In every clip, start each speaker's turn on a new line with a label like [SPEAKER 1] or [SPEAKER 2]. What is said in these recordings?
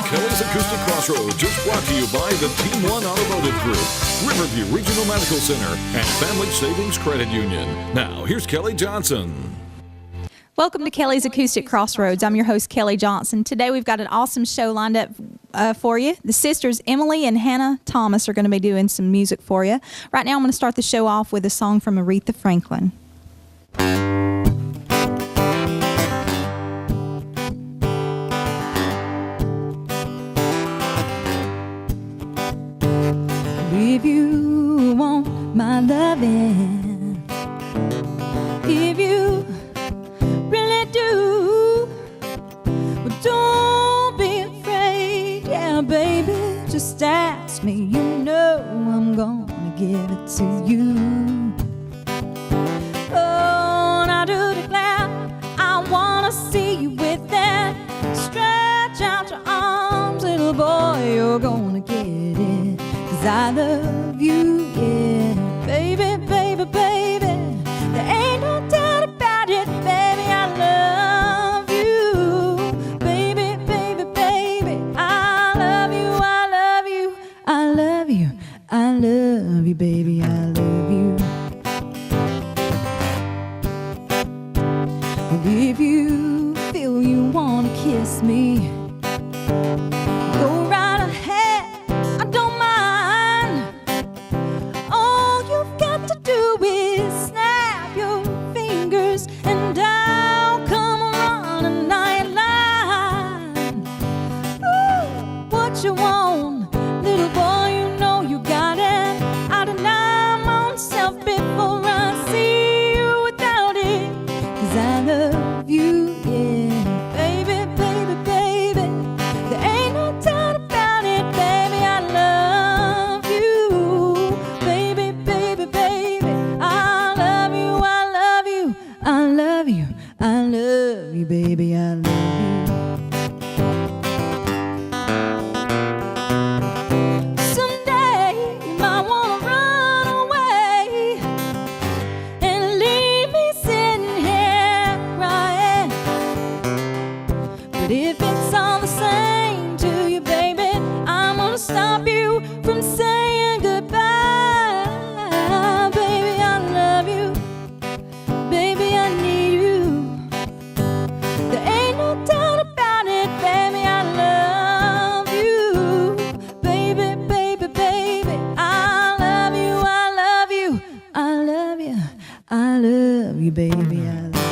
[SPEAKER 1] Kelli's Acoustic Crossroads is brought to you by the Team One Automotive Group, Riverview Regional Medical Center, and Family Savings Credit Union. Now, here's Kelli Johnson.
[SPEAKER 2] Welcome to Kelli's Acoustic Crossroads. I'm your host, Kelli Johnson. Today we've got an awesome show lined up for you. The sisters Emily and Hannah Thomas are going to be doing some music for you. Right now I'm going to start the show off with a song from Aretha Franklin. If you want my loving, if you really do, well, don't be afraid, yeah, baby, just ask me, you know I'm gonna give it to you. Oh, and I do declare, I wanna see you with that. Stretch out your arms, little boy, you're gonna get it. 'Cause I love you, yeah, baby, baby, baby. There ain't no doubt about it, baby. I love you, baby, baby, baby. I love you, I love you, I love you, I love you, baby. I love you. If you feel you wanna kiss me, go right ahead. I don't mind. All you've got to do is snap your fingers and I'll come running down your line. Ooh, what you want, little boy, you know you got it. I deny myself before I see you without it. 'Cause I love you, yeah, baby, baby, baby. There ain't no doubt about it, baby. I love you, baby, baby, baby. I love you, I love you, I love you, I love you, baby. I love you. Someday you might wanna run away and leave me sitting here crying. But if it's all the same to you, baby, I'm gonna stop you from saying goodbye. Baby, I love you. Baby, I need you. There ain't no doubt about it, baby. I love you. Baby, baby, baby. I love you, I love you, I love you, I love you, baby. I love you.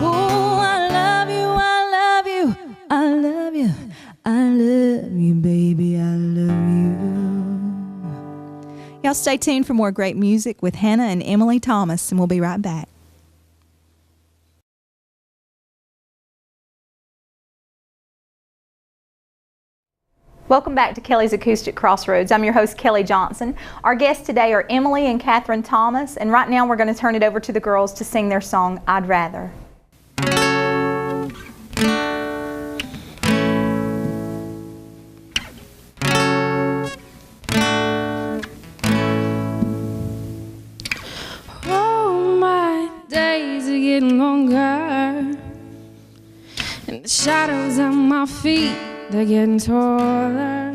[SPEAKER 2] Oh, I love you, I love you, I love you, I love you, baby. I love you. Y'all stay tuned for more great music with Hannah and Emily Thomas, and we'll be right back. Welcome back to Kelli's Acoustic Crossroads. I'm your host, Kelli Johnson. Our guests today are Emily and Catherine Thomas, and right now we're going to turn it over to the girls to sing their song, I'd Rather.
[SPEAKER 3] Oh, my days are getting longer, and the shadows at my feet, they're getting taller.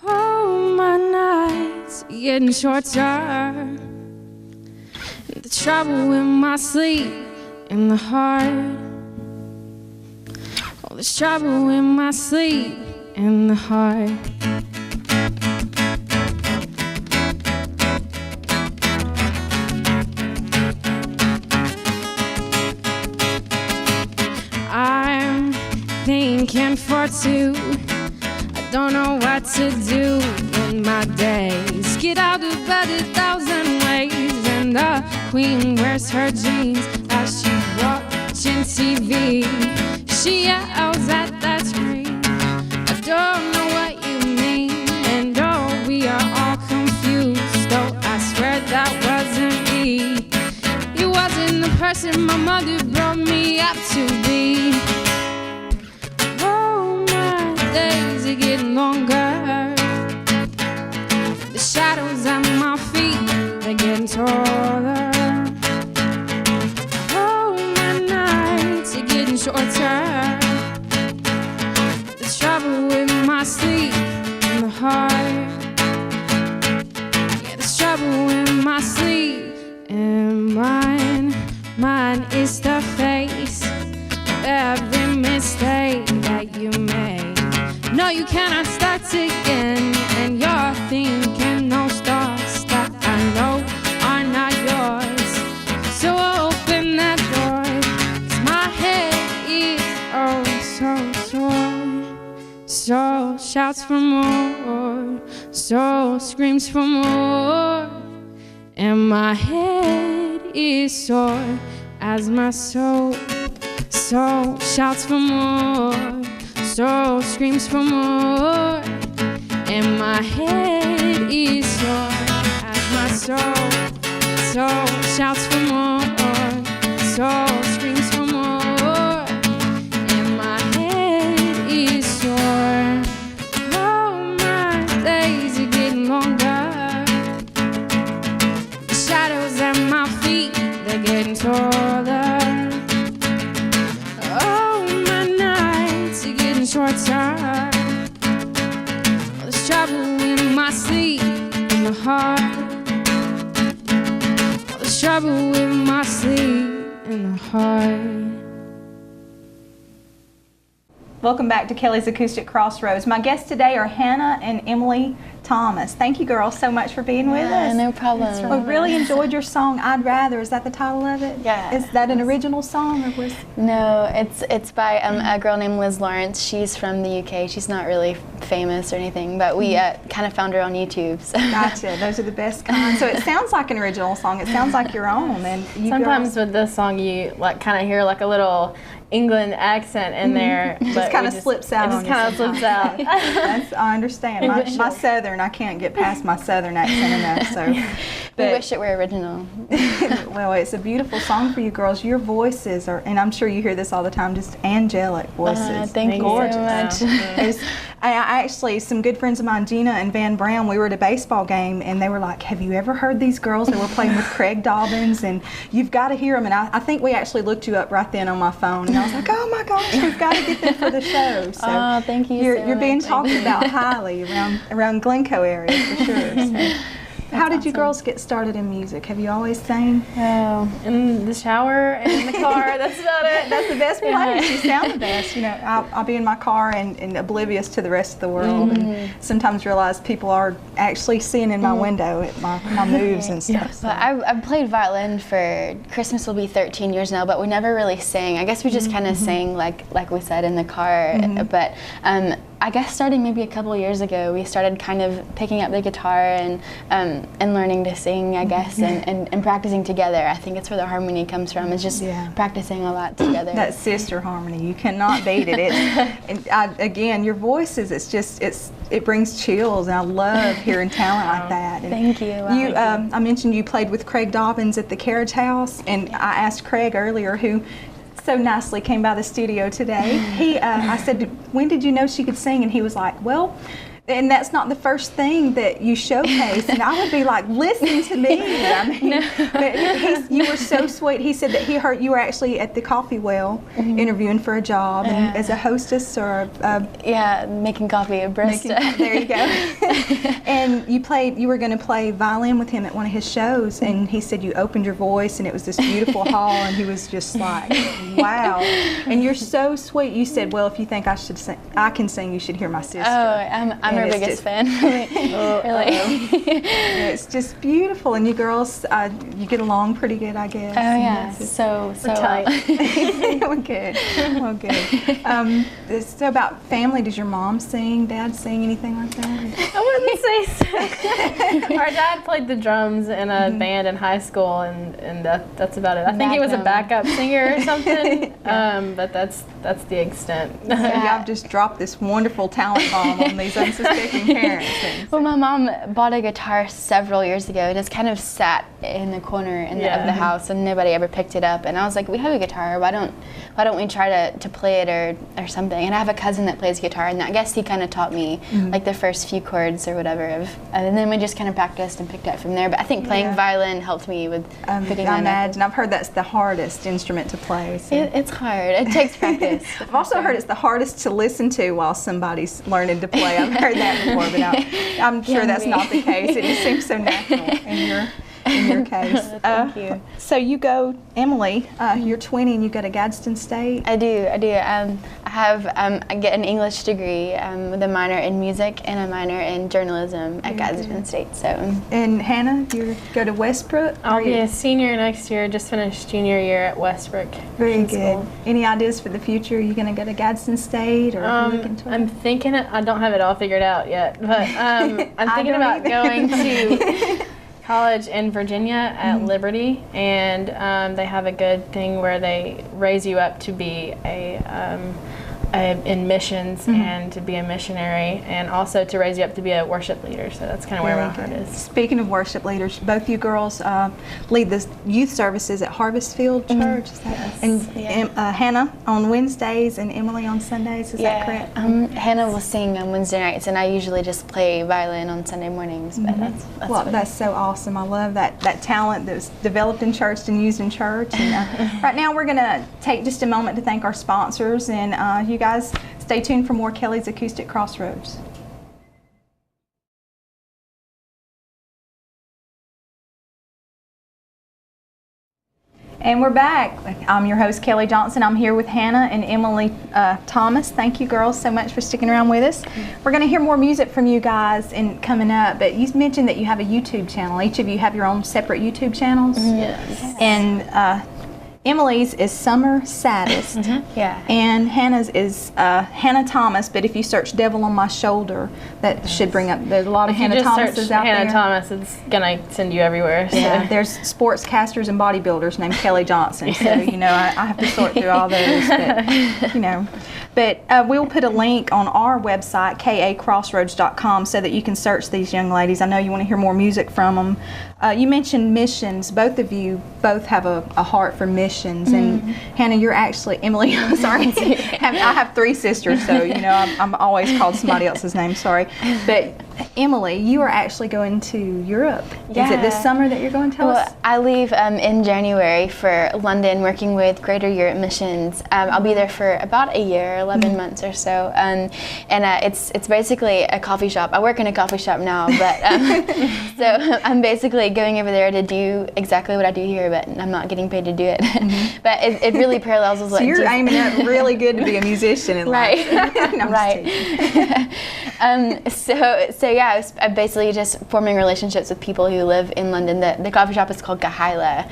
[SPEAKER 3] Oh, my nights are getting shorter, and the trouble in my sleep in the heart. Oh, there's trouble in my sleep in the heart. I'm thinking for two. I don't know what to do in my days. Get out of bed 1,000 ways, and the queen wears her jeans as she's watching TV. She yells at that screen, I don't know what you mean, and oh, we are all confused. Oh, I swear that wasn't me. You wasn't the person my mother brought me up to be. Oh, my days are getting longer. The shadows at my feet, they're getting taller. Oh, my nights are shorter. There's trouble with my sleep in the heart. Yeah, there's trouble with my sleep in mine. Mine is the face of every mistake that you made. No, you cannot start again, and you're thinking no thoughts that I know are not yours. So open that door, 'cause my head is oh so sore. So shouts for more, so screams for more, and my head is sore as my soul. So shouts for more, so screams for more, and my head is sore as my soul. So shouts for more, so screams for more, and my head is sore. Oh, my days are getting longer. The shadows at my feet, they're getting taller. Oh, my nights are getting shorter. There's trouble in my sleep in the heart. There's trouble with my sleep in the heart.
[SPEAKER 4] Welcome back to Kelli's Acoustic Crossroads. My guests today are Hannah and Emily Thomas. Thank you, girls, so much for being with us.
[SPEAKER 5] No problem.
[SPEAKER 4] We really enjoyed your song, I'd Rather. Is that the title of it?
[SPEAKER 5] Yeah.
[SPEAKER 4] Is that an original song? Or was...
[SPEAKER 5] No, it's by a girl named Liz Lawrence. She's from the UK. She's not really famous or anything, but we kind of found her on YouTube. So.
[SPEAKER 4] Gotcha. Those are the best kinds. So it sounds like an original song. It sounds like your own. And you
[SPEAKER 6] Sometimes
[SPEAKER 4] girls...
[SPEAKER 6] with this song, you like kind of hear like a little England accent in there.
[SPEAKER 4] Just kind of slips out.
[SPEAKER 6] It just kind of slips out.
[SPEAKER 4] I understand. My Southern, I can't get past my Southern accent enough. So,
[SPEAKER 5] we wish it were original.
[SPEAKER 4] Well, it's a beautiful song for you girls. Your voices are, and I'm sure you hear this all the time, just angelic voices.
[SPEAKER 5] Thank you so much.
[SPEAKER 4] I actually, some good friends of mine, Gina and Van Brown, we were at a baseball game, and they were like, have you ever heard these girls? They were playing with Craig Dobbins, and you've got to hear them. And I think we actually looked you up right then on my phone, and I was like, oh my gosh, we've got to get them for the show. So
[SPEAKER 5] thank you
[SPEAKER 4] you're being talked about highly around Glencoe area for sure. So. How did you girls get started in music? Have you always sang?
[SPEAKER 6] Oh, in the shower and in the car. That's about it.
[SPEAKER 4] That's the best place. You sound the best. You know, I'll be in my car and oblivious to the rest of the world, and sometimes realize people are actually seeing in my window at my moves and stuff. So.
[SPEAKER 5] But I've played violin for, Christmas will be 13 years now, but we never really sang. I guess we just kind of sang like we said in the car. But I guess starting maybe a couple of years ago, we started kind of picking up the guitar and learning to sing, I guess, and practicing together. I think it's where the harmony comes from, is just practicing a lot together.
[SPEAKER 4] That sister harmony, you cannot beat it. Again, your voices, it brings chills, and I love hearing talent like that. And
[SPEAKER 5] thank you.
[SPEAKER 4] I mentioned you played with Craig Dobbins at the Carriage House, and I asked Craig earlier, who so nicely came by the studio today. I said, when did you know she could sing? And he was like, well, and that's not the first thing that you showcase. And I would be like, listen to me. I mean, but you were so sweet. He said that he heard you were actually at the Coffee Well interviewing for a job and as a hostess or
[SPEAKER 5] making coffee, a barista.
[SPEAKER 4] There you go. And you were going to play violin with him at one of his shows, and he said you opened your voice and it was this beautiful hall, and he was just like, wow. And you're so sweet. You said, well, if you think I can sing, you should hear my sister.
[SPEAKER 5] Oh, I'm her biggest fan. Really.
[SPEAKER 4] It's just beautiful, and you girls, you get along pretty good, I guess.
[SPEAKER 5] Oh yeah, so
[SPEAKER 6] tight.
[SPEAKER 4] Well, good. Well, good. So about family, does your mom sing, dad sing, anything like that?
[SPEAKER 6] I wouldn't say so. Our dad played the drums in a band in high school, and that's about it. I think he was a backup singer or something, but that's the extent.
[SPEAKER 4] So y'all just dropped this wonderful talent bomb on these unsuspecting expecting parents.
[SPEAKER 5] Well, my mom bought a guitar several years ago, and it's kind of sat in the corner of the house, and nobody ever picked it up. And I was like, we have a guitar. Why don't we try to play it or something? And I have a cousin that plays guitar, and I guess he kind of taught me like the first few chords or whatever. And then we just kind of practiced and picked up from there. But I think playing violin helped me with picking that up.
[SPEAKER 4] I imagine. I've heard that's the hardest instrument to play. So.
[SPEAKER 5] It's hard. It takes practice.
[SPEAKER 4] I've also heard it's the hardest to listen to while somebody's learning to play. I've heard that before, but I'm sure that's not the case. It just seems so natural in your case.
[SPEAKER 5] Thank you.
[SPEAKER 4] So you go, Emily, you're 20 and you go to Gadsden State?
[SPEAKER 5] I do. I get an English degree with a minor in music and a minor in journalism at Gadsden State. So.
[SPEAKER 4] And Hannah, you go to Westbrook?
[SPEAKER 6] I'll be a senior next year, just finished junior year at Westbrook.
[SPEAKER 4] Very good. Any ideas for the future? Are you going to go to Gadsden State? Or
[SPEAKER 6] I'm thinking, I don't have it all figured out yet, but I'm thinking about going to college in Virginia at Liberty, and they have a good thing where they raise you up to be in missions and to be a missionary, and also to raise you up to be a worship leader. So that's kind of where my heart is.
[SPEAKER 4] Speaking of worship leaders, both you girls lead the youth services at Harvest Field Church. Is that, and Hannah on Wednesdays and Emily on Sundays. Is that correct?
[SPEAKER 5] Hannah will sing on Wednesday nights, and I usually just play violin on Sunday mornings. But that's
[SPEAKER 4] so awesome. I love that talent that was developed in church and used in church. And right now we're going to take just a moment to thank our sponsors, and you guys stay tuned for more Kelli's Acoustic Crossroads. And we're back. I'm your host, Kelli Johnson. I'm here with Hannah and Emily Thomas. Thank you, girls, so much for sticking around with us. We're going to hear more music from you guys coming up, but you mentioned that you have a YouTube channel. Each of you have your own separate YouTube channels.
[SPEAKER 6] Yes.
[SPEAKER 4] And Emily's is Summer Saddest. And Hannah's is Hannah Thomas, but if you search Devil on My Shoulder, that should bring up, there's a lot of Hannah Thomases out there.
[SPEAKER 6] Hannah Thomas, it's going to send you everywhere. So.
[SPEAKER 4] Yeah, there's sportscasters and bodybuilders named Kelli Johnson, so, I have to sort through all those, but, But we'll put a link on our website, kacrossroads.com, so that you can search these young ladies. I know you want to hear more music from them. You mentioned missions. Both of you have a heart for missions. And Hannah, you're actually, Emily, sorry. I have three sisters, so, I'm always called somebody else's name, sorry. But Emily, you are actually going to Europe.
[SPEAKER 5] Yeah.
[SPEAKER 4] Is it this summer that you're going? Tell us.
[SPEAKER 5] I leave in January for London, working with Greater Europe Missions. I'll be there for about a year, 11 months or so, and it's basically a coffee shop. I work in a coffee shop now, but so I'm basically going over there to do exactly what I do here, but I'm not getting paid to do it. But it really parallels with what.
[SPEAKER 4] So you're aiming at really good to be a musician in life.
[SPEAKER 5] Right. So yeah, I'm basically just forming relationships with people who live in London. The coffee shop is called Gehaila,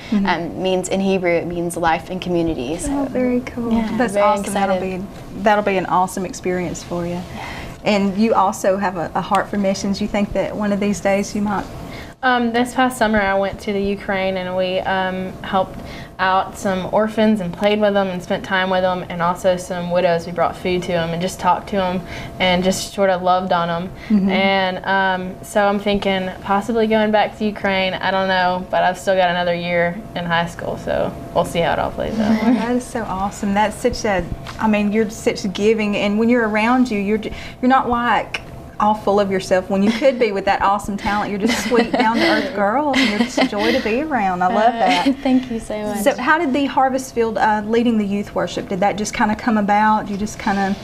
[SPEAKER 5] means in Hebrew it means life and community. So
[SPEAKER 4] very cool.
[SPEAKER 5] Yeah,
[SPEAKER 4] that's
[SPEAKER 5] very
[SPEAKER 4] awesome.
[SPEAKER 5] excited.
[SPEAKER 4] That'll be an awesome experience for you. And you also have a heart for missions. You think that one of these days you might?
[SPEAKER 6] This past summer I went to the Ukraine, and we helped out some orphans and played with them and spent time with them, and also some widows. We brought food to them and just talked to them and just sort of loved on them. And so I'm thinking possibly going back to Ukraine. I don't know, but I've still got another year in high school, so we'll see how it all plays out.
[SPEAKER 4] That is so awesome. That's you're such giving, and when you're around you, you're not like all full of yourself when you could be with that awesome talent. You're just sweet, down-to-earth girls, and you're just a joy to be around. I love that.
[SPEAKER 5] Thank you so much.
[SPEAKER 4] So how did the Harvest Field leading the youth worship, did that just kind of come about? You just kind of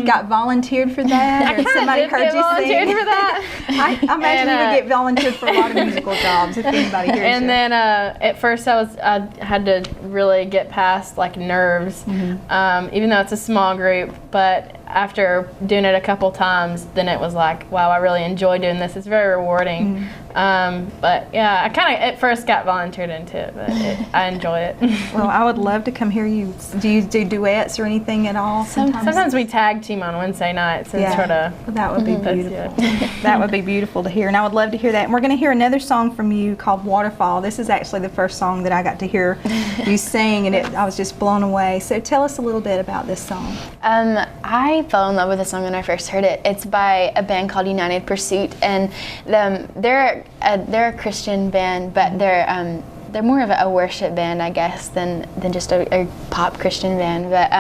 [SPEAKER 4] got volunteered for that?
[SPEAKER 6] Or somebody heard you volunteered for that?
[SPEAKER 4] I imagine you would get volunteered for a lot of musical jobs if anybody hears
[SPEAKER 6] and
[SPEAKER 4] you.
[SPEAKER 6] Then at first I had to really get past like nerves, even though it's a small group, but after doing it a couple times, then it was like, wow, I really enjoy doing this. It's very rewarding. But yeah, I kind of at first got volunteered into it, but I enjoy it.
[SPEAKER 4] Well, I would love to come hear you. Do you do duets or anything at all?
[SPEAKER 6] Sometimes we tag team on Wednesday nights and sort of.
[SPEAKER 4] Well, that would be beautiful. That would be beautiful to hear, and I would love to hear that. And we're going to hear another song from you called Waterfall. This is actually the first song that I got to hear you sing, and I was just blown away. So tell us a little bit about this song.
[SPEAKER 5] I fell in love with the song when I first heard it. It's by a band called United Pursuit, and they're a Christian band, but they're more of a worship band, I guess, than just a pop Christian band. But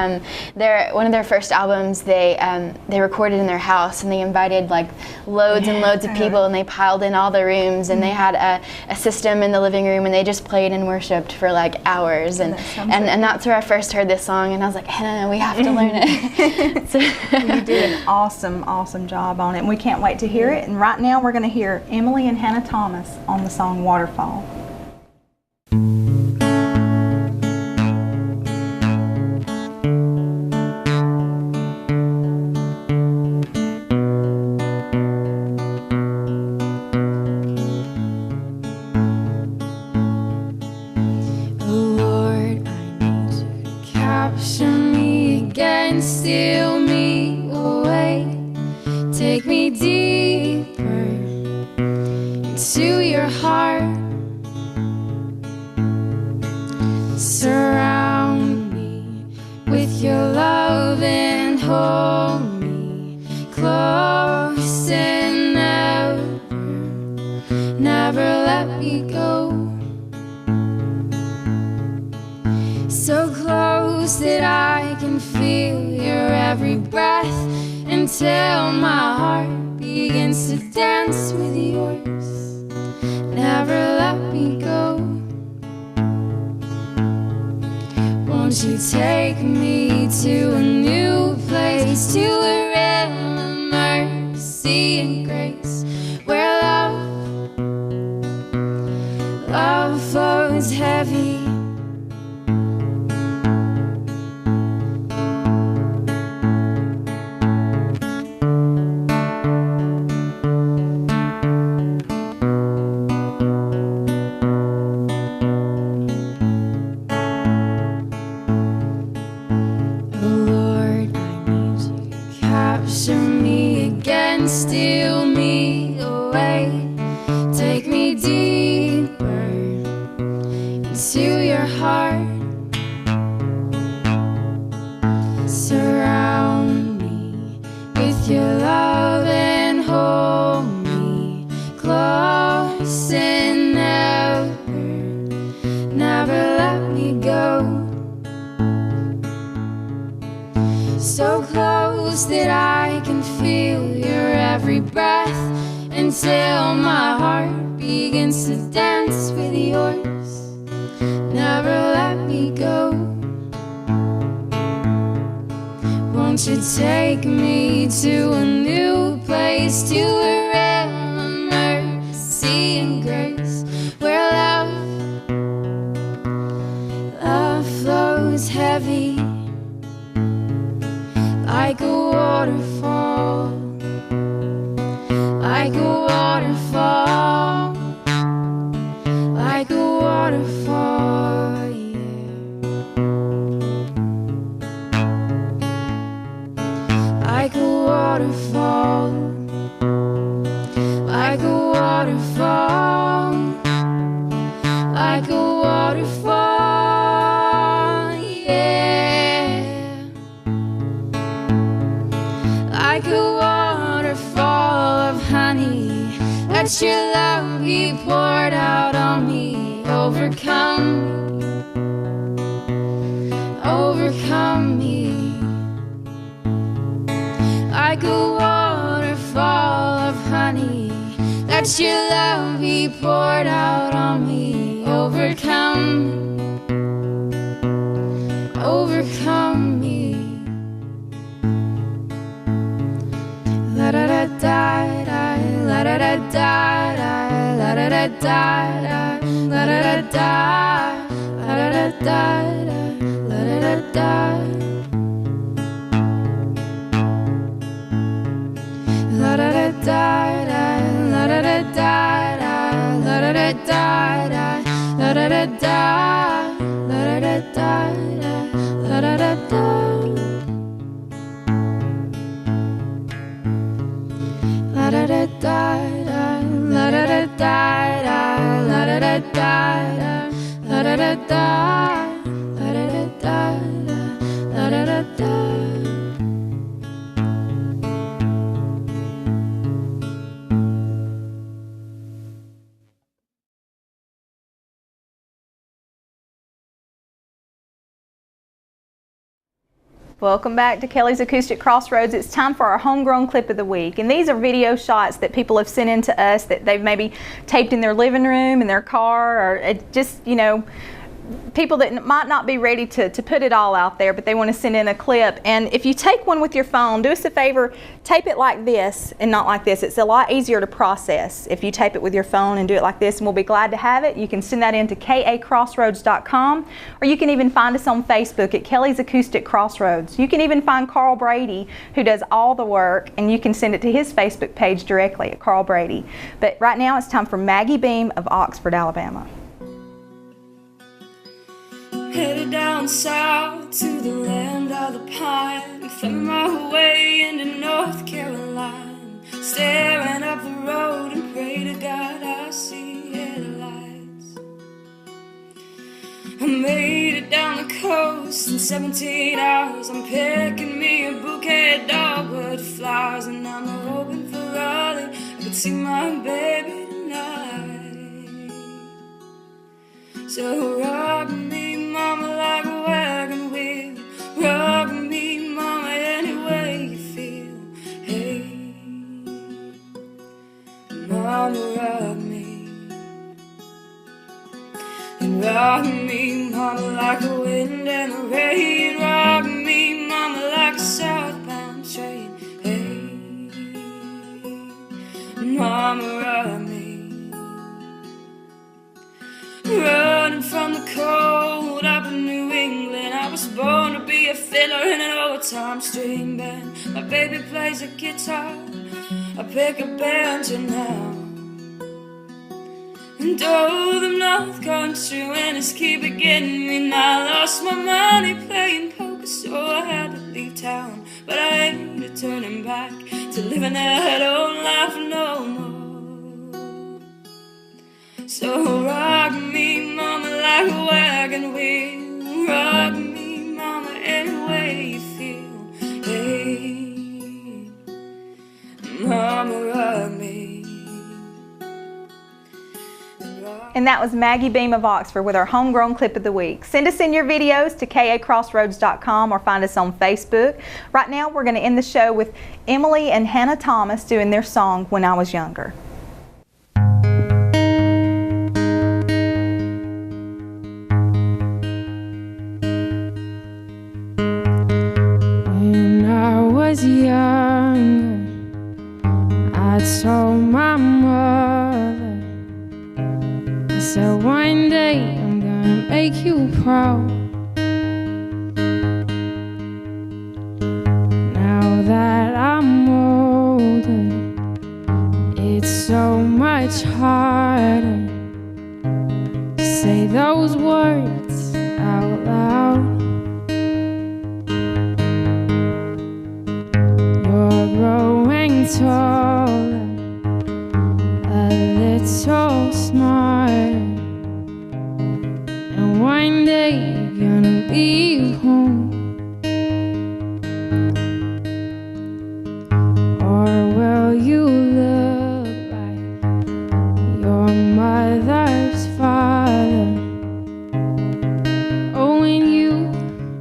[SPEAKER 5] one of their first albums, they recorded in their house, and they invited like loads and loads of people, and they piled in all the rooms, and they had a system in the living room, and they just played and worshipped for like hours, and that's where I first heard this song, and I was like, Hannah, we have to learn it. So
[SPEAKER 4] you did an awesome job on it, and we can't wait to hear it. And right now we're going to hear Emily and Hannah Thomas on the song Waterfall.
[SPEAKER 3] Steal me away, take me deeper into your heart, surround me with your love and hold me close and never let me go, so close that I can feel your every breath until my heart begins to dance with yours. Never let me go. Won't you take me to a new place, to a realm of mercy and grace, where love flows heavy. Steal me away, take me deeper into your heart, surround me with your love and hold me close and never let me go, so close that I can feel your every breath until my heart begins to dance with yours. Never let me go. Won't you take me to a new place, to a realm of mercy and grace, where love flows heavy like a waterfall, like a waterfall, like a waterfall, yeah. Like a waterfall, like a waterfall, like a waterfall, yeah. Like a waterfall of honey, let your love be poured out on me. Overcome me. Like a waterfall of honey, let your love be poured out on me. Overcome me. La da da da da, la da da da da, la da da da da, la da da da, la da da da da, la da da da. La da da da da, la da da da da, la da da da. La da da da da, la da da da da, la da da da da, la da da da, la da da da da, la da da da.
[SPEAKER 4] Welcome back to Kelli's Acoustic Crossroads. It's time for our homegrown clip of the week. And these are video shots that people have sent in to us that they've maybe taped in their living room, in their car, or just, you know, people that might not be ready to put it all out there, but they want to send in a clip. And if you take one with your phone, do us a favor, tape it like this and not like this. It's a lot easier to process if you tape it with your phone and do it like this, and we'll be glad to have it. You can send that in to kacrossroads.com, or you can even find us on Facebook at Kelli's Acoustic Crossroads. You can even find Carl Brady, who does all the work, and you can send it to his Facebook page directly at Carl Brady. But right now it's time for Maggie Beam of Oxford, Alabama.
[SPEAKER 3] Headed down south to the land of the pine, and found my way into North Carolina, staring up the road and pray to God I see headlights. I made it down the coast in 17 hours. I'm picking me a bouquet of dogwood flowers, and I'm hoping for Raleigh I could see my baby tonight. So rock me, mama, like a wagon wheel. Rock me, mama, any way you feel. Hey, mama, rock me. And rock me, mama, like the wind and the rain. Rock me, mama, like a southbound train. Hey, mama, rock me. Running from the cold up in New England, I was born to be a fiddler in an old-time string band. My baby plays a guitar, I pick a banjo now. And oh, the North Country winters keep it getting me now. I lost my money playing poker, so I had to leave town. But I ain't turning back to living that old life no more. So rock me, mama, like a wagon wheel. Rock me, mama, any way you feel. Hey, mama, rock me.
[SPEAKER 4] And that was Maggie Beam of Oxford with our homegrown clip of the week. Send us in your videos to kacrossroads.com or find us on Facebook. Right now we're going to end the show with Emily and Hannah Thomas doing their song, When I Was Younger.
[SPEAKER 3] Was younger, I told my mother, I said one day I'm gonna make you proud. Now that I'm older, it's so much harder to say those words out loud. Growing taller, a little smarter, and one day you're gonna leave home. Or will you look like your mother's father? Oh, when you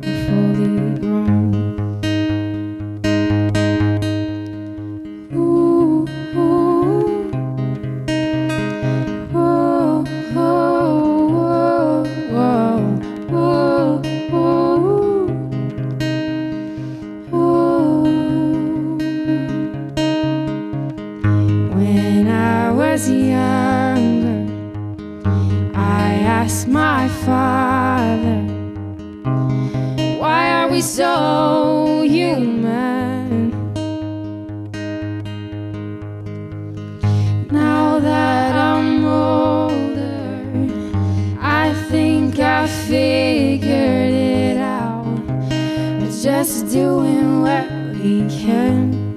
[SPEAKER 3] are fully grown. My father, why are we so human? Now that I'm older, I think I figured it out. just doing what he can.